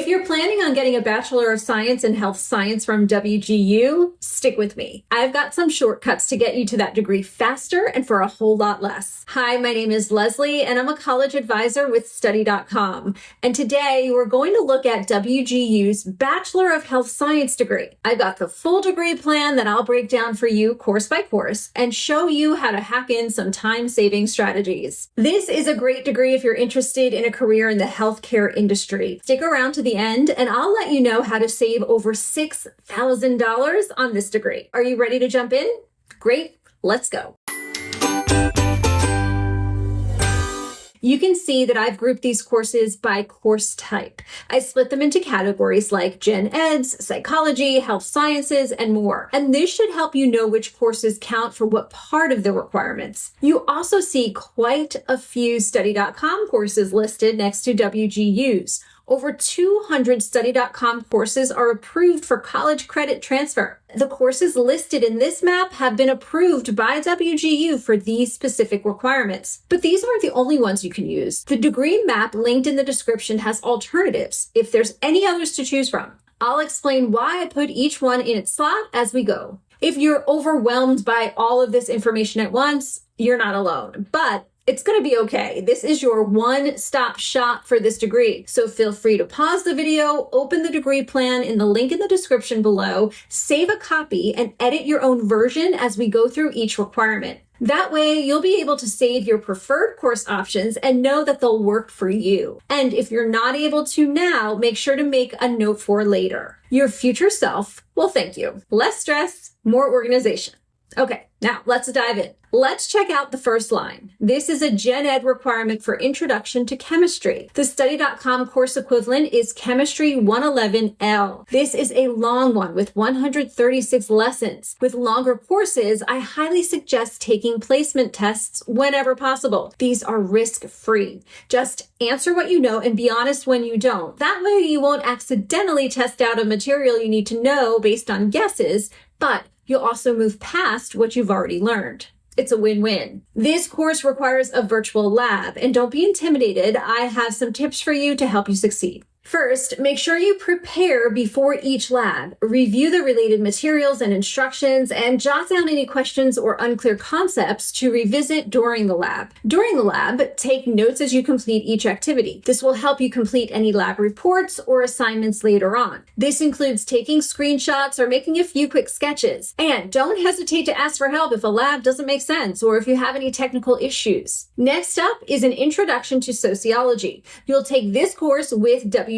If you're planning on getting a Bachelor of Science in Health Science from WGU, stick with me. I've got some shortcuts to get you to that degree faster and for a whole lot less. Hi, my name is Leslie, and I'm a college advisor with Study.com. And today we're going to look at WGU's Bachelor of Health Science degree. I've got the full degree plan that I'll break down for you course by course and show you how to hack in some time-saving strategies. This is a great degree if you're interested in a career in the healthcare industry. Stick around to the end and I'll let you know how to save over $6,000 on this degree. Are you ready to jump in? Great, let's go. You can see that I've grouped these courses by course type. I split them into categories like Gen Eds, Psychology, Health Sciences, and more. And this should help you know which courses count for what part of the requirements. You also see quite a few Study.com courses listed next to WGU's. Over 200 Study.com courses are approved for college credit transfer. The courses listed in this map have been approved by WGU for these specific requirements. But these aren't the only ones you can use. The degree map linked in the description has alternatives if there's any others to choose from. I'll explain why I put each one in its slot as we go. If you're overwhelmed by all of this information at once, you're not alone. But it's going to be okay. This is your one-stop shop for this degree. So feel free to pause the video, open the degree plan in the link in the description below, save a copy, and edit your own version as we go through each requirement. That way, you'll be able to save your preferred course options and know that they'll work for you. And if you're not able to now, make sure to make a note for later. Your future self will thank you. Less stress, more organization. Okay, now let's dive in. Let's check out the first line. This is a Gen Ed requirement for Introduction to Chemistry. The Study.com course equivalent is Chemistry 111L. This is a long one with 136 lessons. With longer courses, I highly suggest taking placement tests whenever possible. These are risk-free. Just answer what you know and be honest when you don't. That way you won't accidentally test out a material you need to know based on guesses, but you'll also move past what you've already learned. It's a win-win. This course requires a virtual lab, and don't be intimidated. I have some tips for you to help you succeed. First, make sure you prepare before each lab. Review the related materials and instructions and jot down any questions or unclear concepts to revisit during the lab. During the lab, take notes as you complete each activity. This will help you complete any lab reports or assignments later on. This includes taking screenshots or making a few quick sketches. And don't hesitate to ask for help if a lab doesn't make sense or if you have any technical issues. Next up is an Introduction to Sociology. You'll take this course with WGU.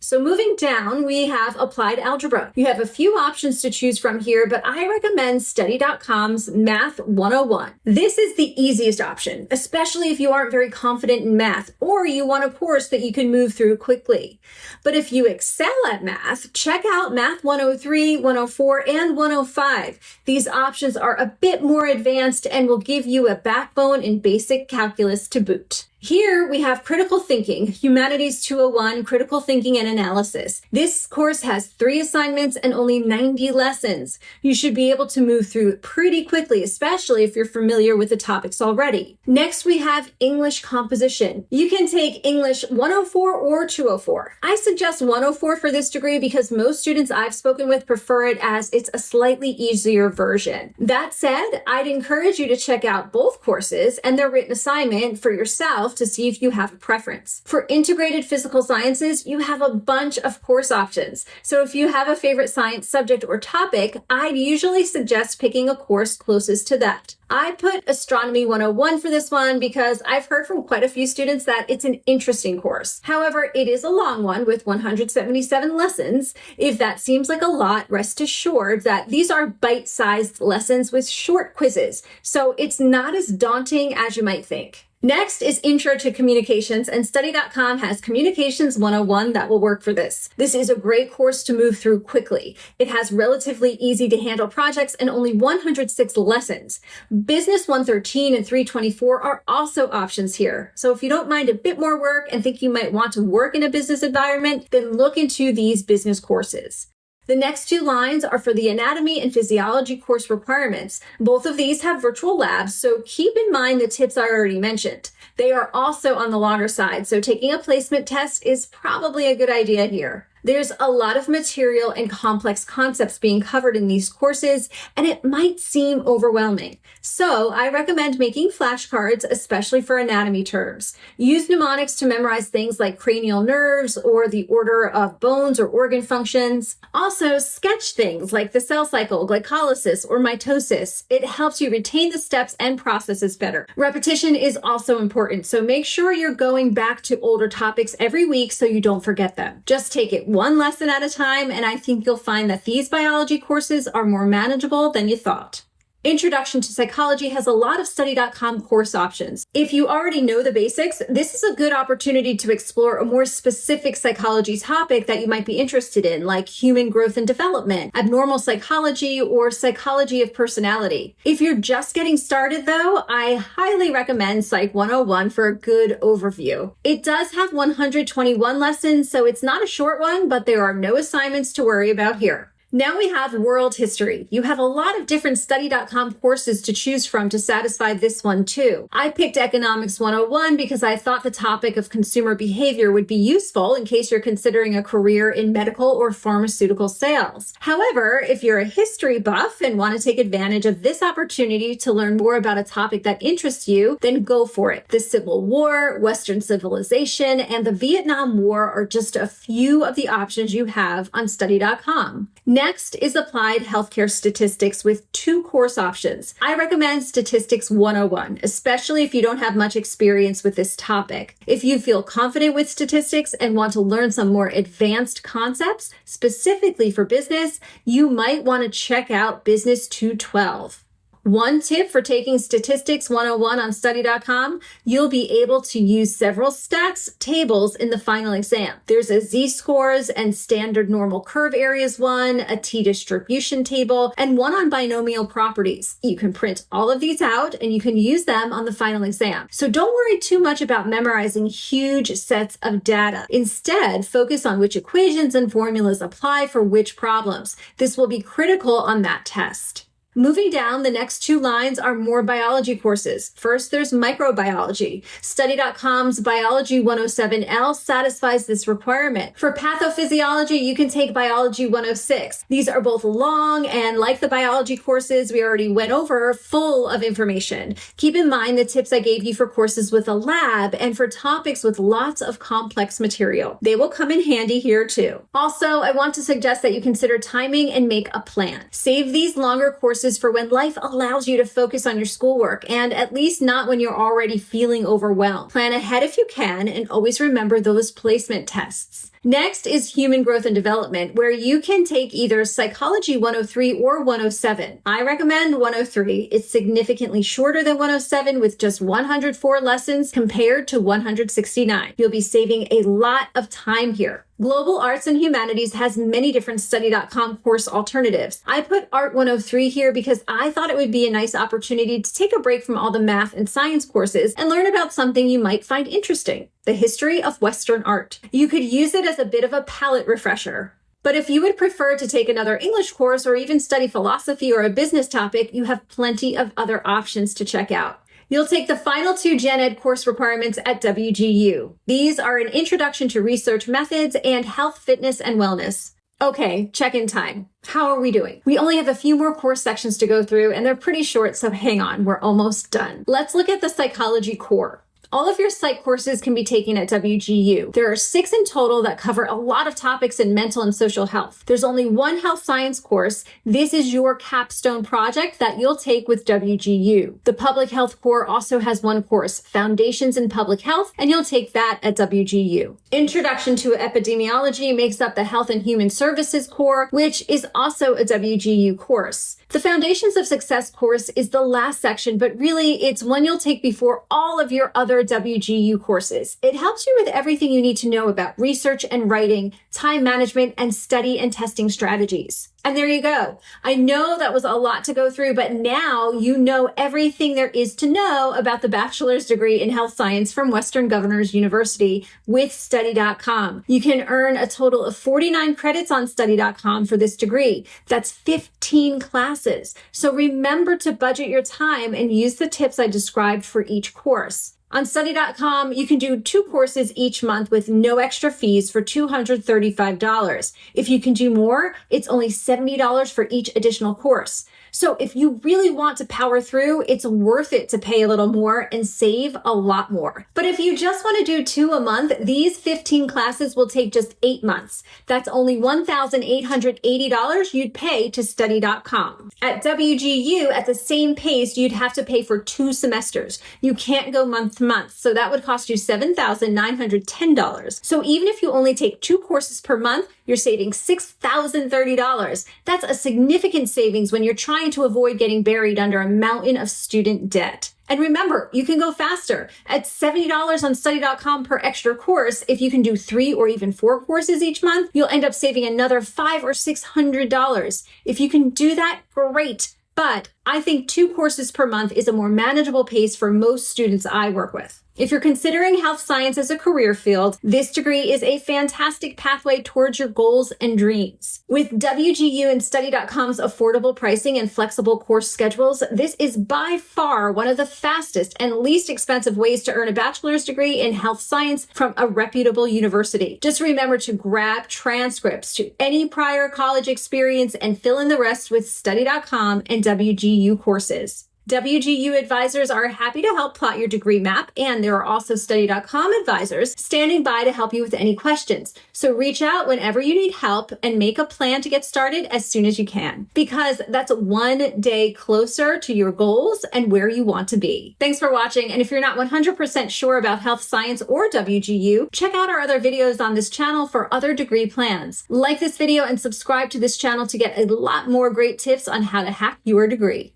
So moving down, we have Applied Algebra. You have a few options to choose from here, but I recommend Study.com's Math 101. This is the easiest option, especially if you aren't very confident in math or you want a course that you can move through quickly. But if you excel at math, check out Math 103, 104, and 105. These options are a bit more advanced and will give you a backbone in basic calculus to boot. Here we have Critical Thinking, Humanities 201, Critical Thinking and Analysis. This course has 3 assignments and only 90 lessons. You should be able to move through it pretty quickly, especially if you're familiar with the topics already. Next, we have English Composition. You can take English 104 or 204. I suggest 104 for this degree because most students I've spoken with prefer it as it's a slightly easier version. That said, I'd encourage you to check out both courses and their written assignment for yourself to see if you have a preference. For integrated physical sciences, you have a bunch of course options. So if you have a favorite science subject or topic, I'd usually suggest picking a course closest to that. I put Astronomy 101 for this one because I've heard from quite a few students that it's an interesting course. However, it is a long one with 177 lessons. If that seems like a lot, rest assured that these are bite-sized lessons with short quizzes, so it's not as daunting as you might think. Next is Intro to Communications, and Study.com has Communications 101 that will work for this. This is a great course to move through quickly. It has relatively easy to handle projects and only 106 lessons. Business 113 and 324 are also options here. So if you don't mind a bit more work and think you might want to work in a business environment, then look into these business courses. The next two lines are for the anatomy and physiology course requirements. Both of these have virtual labs, so keep in mind the tips I already mentioned. They are also on the longer side, so taking a placement test is probably a good idea here. There's a lot of material and complex concepts being covered in these courses, and it might seem overwhelming. So I recommend making flashcards, especially for anatomy terms. Use mnemonics to memorize things like cranial nerves or the order of bones or organ functions. Also, sketch things like the cell cycle, glycolysis, or mitosis. It helps you retain the steps and processes better. Repetition is also important, so make sure you're going back to older topics every week so you don't forget them. Just take it one lesson at a time, and I think you'll find that these biology courses are more manageable than you thought. Introduction to Psychology has a lot of Study.com course options. If you already know the basics, this is a good opportunity to explore a more specific psychology topic that you might be interested in, like human growth and development, abnormal psychology, or psychology of personality. If you're just getting started, though, I highly recommend Psych 101 for a good overview. It does have 121 lessons, so it's not a short one, but there are no assignments to worry about here. Now we have world history. You have a lot of different Study.com courses to choose from to satisfy this one too. I picked Economics 101 because I thought the topic of consumer behavior would be useful in case you're considering a career in medical or pharmaceutical sales. However, if you're a history buff and want to take advantage of this opportunity to learn more about a topic that interests you, then go for it. The Civil War, Western civilization, and the Vietnam War are just a few of the options you have on Study.com. Next is Applied Healthcare Statistics with 2 course options. I recommend Statistics 101, especially if you don't have much experience with this topic. If you feel confident with statistics and want to learn some more advanced concepts, specifically for business, you might want to check out Business 212. One tip for taking Statistics 101 on Study.com, you'll be able to use several stats tables in the final exam. There's a z-scores and standard normal curve areas one, a t-distribution table, and one on binomial properties. You can print all of these out and you can use them on the final exam. So don't worry too much about memorizing huge sets of data. Instead, focus on which equations and formulas apply for which problems. This will be critical on that test. Moving down, the next 2 lines are more biology courses. First, there's microbiology. Study.com's Biology 107L satisfies this requirement. For pathophysiology, you can take Biology 106. These are both long and, like the biology courses we already went over, full of information. Keep in mind the tips I gave you for courses with a lab and for topics with lots of complex material. They will come in handy here too. Also, I want to suggest that you consider timing and make a plan. Save these longer courses for when life allows you to focus on your schoolwork, and at least not when you're already feeling overwhelmed. Plan ahead if you can, and always remember those placement tests. Next is Human Growth and Development, where you can take either Psychology 103 or 107. I recommend 103. It's significantly shorter than 107 with just 104 lessons compared to 169. You'll be saving a lot of time here. Global Arts and Humanities has many different Study.com course alternatives. I put Art 103 here because I thought it would be a nice opportunity to take a break from all the math and science courses and learn about something you might find interesting, the history of Western art. You could use it as a bit of a palate refresher. But if you would prefer to take another English course or even study philosophy or a business topic, you have plenty of other options to check out. You'll take the final 2 Gen Ed course requirements at WGU. These are an introduction to research methods and health, fitness, and wellness. Okay, check-in time. How are we doing? We only have a few more course sections to go through, and they're pretty short, so hang on, we're almost done. Let's look at the psychology core. All of your psych courses can be taken at WGU. There are 6 in total that cover a lot of topics in mental and social health. There's only 1 health science course. This is your capstone project that you'll take with WGU. The public health core also has 1 course, Foundations in Public Health, and you'll take that at WGU. Introduction to Epidemiology makes up the Health and Human Services core, which is also a WGU course. The Foundations of Success course is the last section, but really it's one you'll take before all of your other regular WGU courses. It helps you with everything you need to know about research and writing, time management, and study and testing strategies. And there you go. I know that was a lot to go through, but now you know everything there is to know about the bachelor's degree in health science from Western Governors University with study.com. You can earn a total of 49 credits on study.com for this degree. That's 15 classes. So remember to budget your time and use the tips I described for each course. On study.com, you can do 2 courses each month with no extra fees for $235. If you can do more, it's only $70 for each additional course. So if you really want to power through, it's worth it to pay a little more and save a lot more. But if you just want to do 2 a month, these 15 classes will take just 8 months. That's only $1,880 you'd pay to study.com. At WGU, at the same pace, you'd have to pay for 2 semesters. You can't go month to month, so that would cost you $7,910. So even if you only take 2 courses per month, you're saving $6,030. That's a significant savings when you're trying to avoid getting buried under a mountain of student debt. And remember, you can go faster. At $70 on study.com per extra course, if you can do 3 or even 4 courses each month, you'll end up saving another $500 or $600. If you can do that, great. But I think 2 courses per month is a more manageable pace for most students I work with. If you're considering health science as a career field, this degree is a fantastic pathway towards your goals and dreams. With WGU and study.com's affordable pricing and flexible course schedules, this is by far one of the fastest and least expensive ways to earn a bachelor's degree in health science from a reputable university. Just remember to grab transcripts to any prior college experience and fill in the rest with study.com and WGU courses. WGU advisors are happy to help plot your degree map, and there are also study.com advisors standing by to help you with any questions. So reach out whenever you need help and make a plan to get started as soon as you can, because that's one day closer to your goals and where you want to be. Thanks for watching, and if you're not 100% sure about health science or WGU, check out our other videos on this channel for other degree plans. Like this video and subscribe to this channel to get a lot more great tips on how to hack your degree.